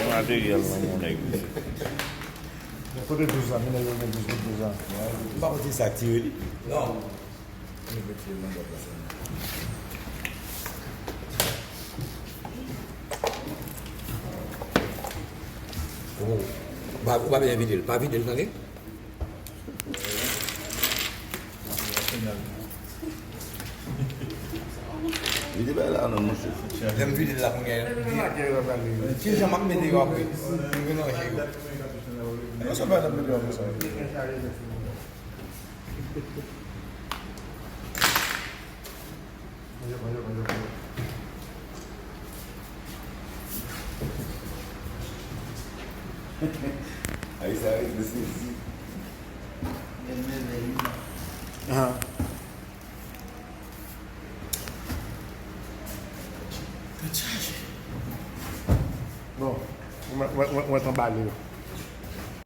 Material nan moun eglise. Kote 12 an, mine yon 12 an. Mpa kote sa tire li? Non. Ou pa bien vide l? Pa vide l nan li? Vide ba la nan monshe. Lem vide l la kon gen. Si jan mak mede yo apwe. Mwen nan jè yo. Non sa pa nan mede yo apwe sa. Aí sai desse si. Bon, mwen tan bali yo.